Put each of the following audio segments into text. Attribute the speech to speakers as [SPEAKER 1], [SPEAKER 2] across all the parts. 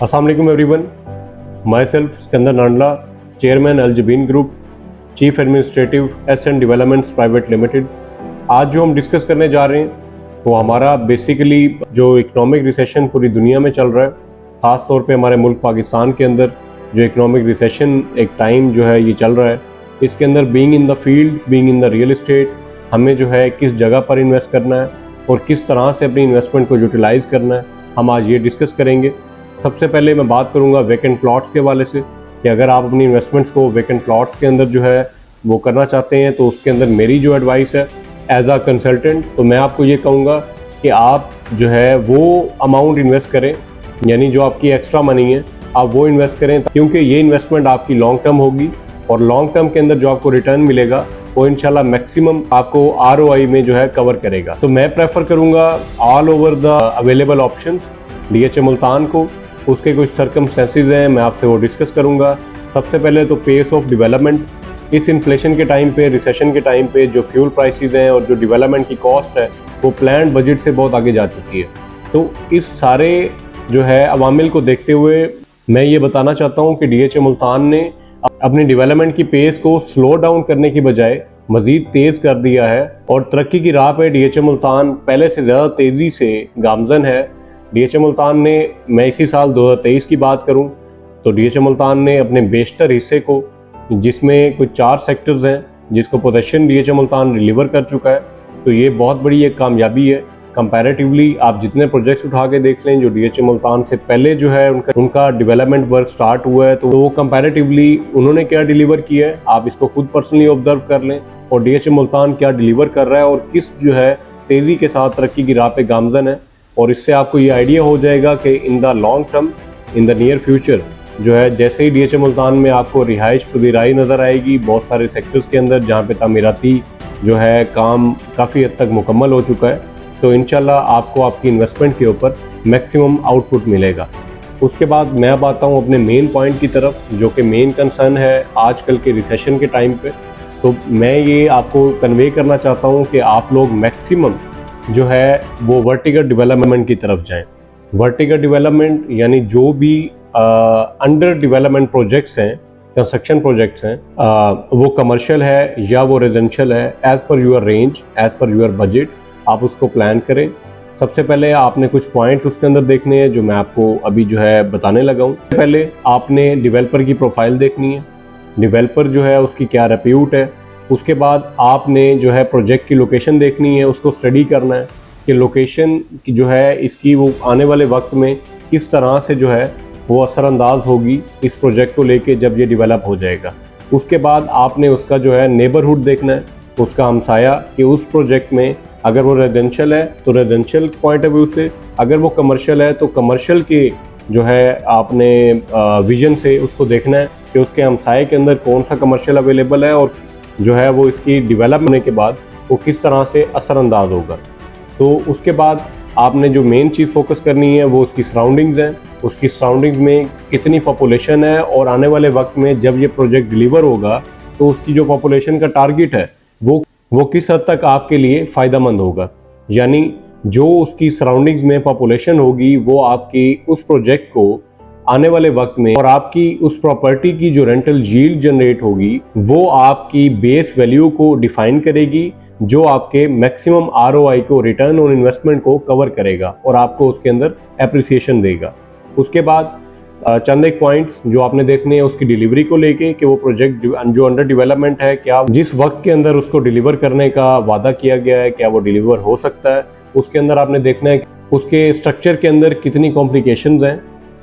[SPEAKER 1] अस्सलाम वालेकुम everyone, myself Sikandar Nandla, chairman Al Jabeen group, chief administrative AS and developments private limited. आज जो हम डिस्कस करने जा रहे हैं वो हमारा बेसिकली जो इकोनॉमिक रिसेशन पूरी दुनिया में चल रहा है, ख़ास तौर पे हमारे मुल्क पाकिस्तान के अंदर जो इकोनॉमिक रिसेशन एक टाइम जो है ये चल रहा है, इसके अंदर being in the field, being in the real estate, हमें जो है किस जगह पर इन्वेस्ट करना है और किस तरह से अपनी इन्वेस्टमेंट को यूटिलाइज़ करना है, हम आज ये डिस्कस करेंगे। सबसे पहले मैं बात करूंगा वैकेंट प्लॉट्स के हवाले से कि अगर आप अपनी इन्वेस्टमेंट्स को वैकेंट प्लॉट्स के अंदर जो है वो करना चाहते हैं तो उसके अंदर मेरी जो एडवाइस है एज अ कंसल्टेंट, तो मैं आपको ये कहूँगा कि आप जो है वो अमाउंट इन्वेस्ट करें, यानी जो आपकी एक्स्ट्रा मनी है आप वो इन्वेस्ट करें, क्योंकि ये इन्वेस्टमेंट आपकी लॉन्ग टर्म होगी और लॉन्ग टर्म के अंदर जो आपको रिटर्न मिलेगा वो इंशाल्लाह मैक्सिमम आपको ROI में जो है कवर करेगा। तो मैं प्रेफर करूँगा all over the available options DHA Multan को। उसके कुछ सर्कमस्टेंसेस हैं, मैं आपसे वो डिस्कस करूंगा। सबसे पहले तो पेस ऑफ डेवलपमेंट। इस इन्फ्लेशन के टाइम पे, रिसेशन के टाइम पे जो फ्यूल प्राइसेस हैं और जो डेवलपमेंट की कॉस्ट है वो प्लान्ड बजट से बहुत आगे जा चुकी है। तो इस सारे जो है अवामिल को देखते हुए मैं ये बताना चाहता हूँ कि DHA मुल्तान ने अपनी डेवलपमेंट की पेस को स्लो डाउन करने की बजाय मज़ीद तेज़ कर दिया है और तरक्की की राह पे DHA मुल्तान पहले से ज़्यादा तेज़ी से गामज़न है। DHA मुल्तान ने, मैं इसी साल 2023 की बात करूं तो DHA मुल्तान ने अपने बेशतर हिस्से को, जिसमें कुछ 4 सेक्टर्स हैं जिसको पोजीशन DHA मुल्तान डिलीवर कर चुका है, तो ये बहुत बड़ी एक कामयाबी है। कंपैरेटिवली आप जितने प्रोजेक्ट्स उठा के देख लें जो DHA मुल्तान से पहले जो है उनका डेवलपमेंट वर्क स्टार्ट हुआ है, तो वो कंपैरेटिवली उन्होंने क्या डिलीवर किया है आप इसको खुद पर्सनली ऑब्जर्व कर लें, और DHA मुल्तान क्या डिलीवर कर रहा है और किस जो है तेज़ी के साथ तरक्की की राह पे गामज़न है। और इससे आपको ये आइडिया हो जाएगा कि in the long term, in the near future जो है, जैसे ही DHA मुल्तान में आपको रिहाइश पजीराई नज़र आएगी बहुत सारे सेक्टर्स के अंदर जहाँ पे तामीराती जो है काम काफ़ी हद तक मुकम्मल हो चुका है, तो इंशाल्लाह आपको आपकी इन्वेस्टमेंट के ऊपर मैक्सिमम आउटपुट मिलेगा। उसके बाद मैं अब आता हूँ अपने मेन पॉइंट की तरफ, जो कि मेन कंसर्न है आजकल के रिसेशन के टाइम पे। तो मैं ये आपको कन्वे करना चाहता हूँ कि आप लोग मैक्सिमम जो है वो वर्टिकल डेवलपमेंट की तरफ जाएं। वर्टिकल डेवलपमेंट यानी जो भी अंडर डेवलपमेंट प्रोजेक्ट्स हैं, कंस्ट्रक्शन प्रोजेक्ट्स हैं, वो कमर्शियल है या वो रेजिडेंशियल है, as per your range, as per your budget आप उसको प्लान करें। सबसे पहले आपने कुछ पॉइंट्स उसके अंदर देखने हैं जो मैं आपको अभी जो है बताने लगा हूँ। पहले आपने डेवलपर की प्रोफाइल देखनी है, डेवलपर जो है उसकी क्या रेप्यूट है। उसके बाद आपने जो है प्रोजेक्ट की लोकेशन देखनी है, उसको स्टडी करना है कि लोकेशन की जो है इसकी वो आने वाले वक्त में किस तरह से जो है वो असरअंदाज होगी इस प्रोजेक्ट को लेके जब ये डेवलप हो जाएगा। उसके बाद आपने उसका जो है नेबरहुड देखना है, उसका हमसाया, कि उस प्रोजेक्ट में अगर वो रेजिडेंशियल है तो रेजिडेंशियल पॉइंट ऑफ व्यू से, अगर वो कमर्शियल है तो कमर्शियल के जो है आपने विजन से उसको देखना है कि उसके हमसाए के अंदर कौन सा कमर्शियल अवेलेबल है और जो है वो इसकी डेवलप होने के बाद वो किस तरह से असरअंदाज होगा। तो उसके बाद आपने जो मेन चीज़ फोकस करनी है वो उसकी सराउंडिंग्स हैं, उसकी सराउंडिंग्स में कितनी पॉपुलेशन है और आने वाले वक्त में जब ये प्रोजेक्ट डिलीवर होगा तो उसकी जो पॉपुलेशन का टारगेट है वो किस हद तक आपके लिए फ़ायदेमंद होगा। यानी जो उसकी सराउंडिंग्स में पॉपुलेशन होगी वो आपकी उस प्रोजेक्ट को आने वाले वक्त में और आपकी उस प्रॉपर्टी की जो रेंटल यील्ड जनरेट होगी वो आपकी बेस वैल्यू को डिफाइन करेगी, जो आपके मैक्सिमम ROI को, रिटर्न ऑन इन्वेस्टमेंट को कवर करेगा और आपको उसके अंदर एप्रिसिएशन देगा। उसके बाद चंद एक पॉइंट्स जो आपने देखने हैं उसकी डिलीवरी को लेके कि वो प्रोजेक्ट जो अंडर डेवलपमेंट है क्या जिस वक्त के अंदर उसको डिलीवर करने का वादा किया गया है क्या वो डिलीवर हो सकता है। उसके अंदर आपने देखना है उसके स्ट्रक्चर के अंदर कितनी कॉम्प्लिकेशंस हैं,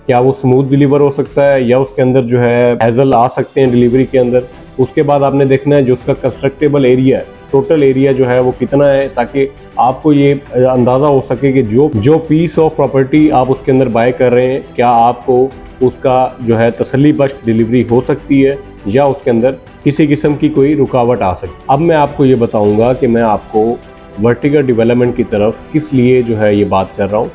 [SPEAKER 1] क्या वो स्मूथ डिलीवर हो सकता है या उसके अंदर जो है हैजल आ सकते हैं डिलीवरी के अंदर। उसके बाद आपने देखना है जो उसका कंस्ट्रक्टेबल एरिया है, टोटल एरिया जो है वो कितना है, ताकि आपको ये अंदाज़ा हो सके कि जो पीस ऑफ प्रॉपर्टी आप उसके अंदर बाय कर रहे हैं क्या आपको उसका जो है तसल्ली बख्श डिलीवरी हो सकती है या उसके अंदर किसी किस्म की कोई रुकावट आ सकती है। अब मैं आपको ये बताऊंगा कि मैं आपको वर्टिकल डेवलपमेंट की तरफ किस लिए जो है ये बात कर रहा हूँ।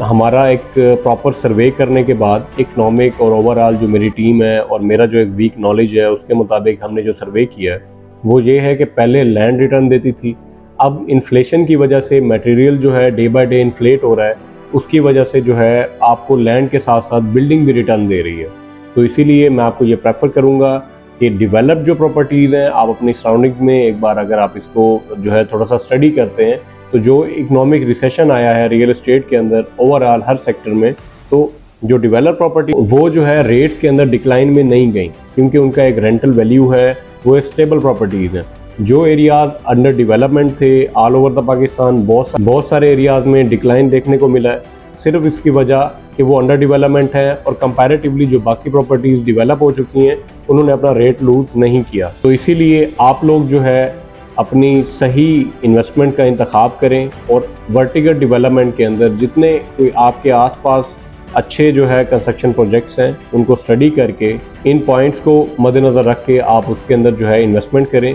[SPEAKER 1] हमारा एक प्रॉपर सर्वे करने के बाद इकनॉमिक और ओवरऑल जो मेरी टीम है और मेरा जो एक वीक नॉलेज है उसके मुताबिक हमने जो सर्वे किया है वो ये है कि पहले लैंड रिटर्न देती थी, अब इन्फ्लेशन की वजह से मटेरियल जो है डे बाय डे इन्फ्लेट हो रहा है उसकी वजह से जो है आपको लैंड के साथ साथ बिल्डिंग भी रिटर्न दे रही है। तो इसीलिए मैं आपको ये प्रेफर करूँगा कि डेवलप जो प्रॉपर्टीज़ हैं आप अपनी सराउंडिंग्स में एक बार अगर आप इसको जो है थोड़ा सा स्टडी करते हैं, तो जो इकोनॉमिक रिसेशन आया है रियल एस्टेट के अंदर ओवरऑल हर सेक्टर में, तो जो डेवलप प्रॉपर्टी वो जो है रेट्स के अंदर डिक्लाइन में नहीं गई, क्योंकि उनका एक रेंटल वैल्यू है, वो एक स्टेबल प्रॉपर्टीज़ हैं। जो एरियाज अंडर डेवलपमेंट थे ऑल ओवर द पाकिस्तान, बहुत सारे एरियाज में डिक्लाइन देखने को मिला है, सिर्फ इसकी वजह कि वो अंडर डेवलपमेंट है और कंपैरेटिवली जो बाकी प्रॉपर्टीज़ डेवलप हो चुकी हैं उन्होंने अपना रेट लूज नहीं किया। तो इसीलिए आप लोग जो है अपनी सही इन्वेस्टमेंट का इंतखाब करें और वर्टिकल डेवलपमेंट के अंदर जितने कोई आपके आसपास अच्छे जो है कंस्ट्रक्शन प्रोजेक्ट्स हैं उनको स्टडी करके इन पॉइंट्स को मद्देनज़र रख के आप उसके अंदर जो है इन्वेस्टमेंट करें,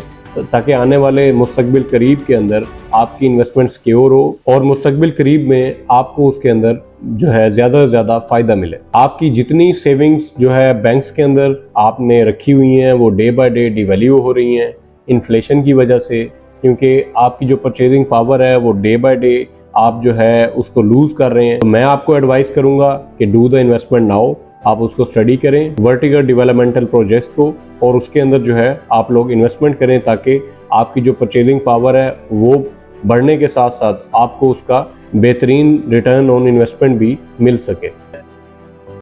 [SPEAKER 1] ताकि आने वाले मुस्तकबिल करीब के अंदर आपकी इन्वेस्टमेंट सिक्योर हो और मुस्तकबिल करीब में आपको उसके अंदर जो है ज़्यादा से ज़्यादा फ़ायदा मिले। आपकी जितनी सेविंग्स जो है बैंक्स के अंदर आपने रखी हुई हैं वो डे बाय डे डिवैल्यू हो रही हैं इन्फ्लेशन की वजह से, क्योंकि आपकी जो परचेजिंग पावर है वो डे बाय डे आप जो है उसको लूज़ कर रहे हैं। तो मैं आपको एडवाइस करूँगा कि डू द इन्वेस्टमेंट नाउ, आप उसको स्टडी करें वर्टिकल डेवलपमेंटल प्रोजेक्ट्स को, और उसके अंदर जो है आप लोग इन्वेस्टमेंट करें ताकि आपकी जो परचेजिंग पावर है वो बढ़ने के साथ साथ आपको उसका बेहतरीन रिटर्न ऑन इन्वेस्टमेंट भी मिल सके।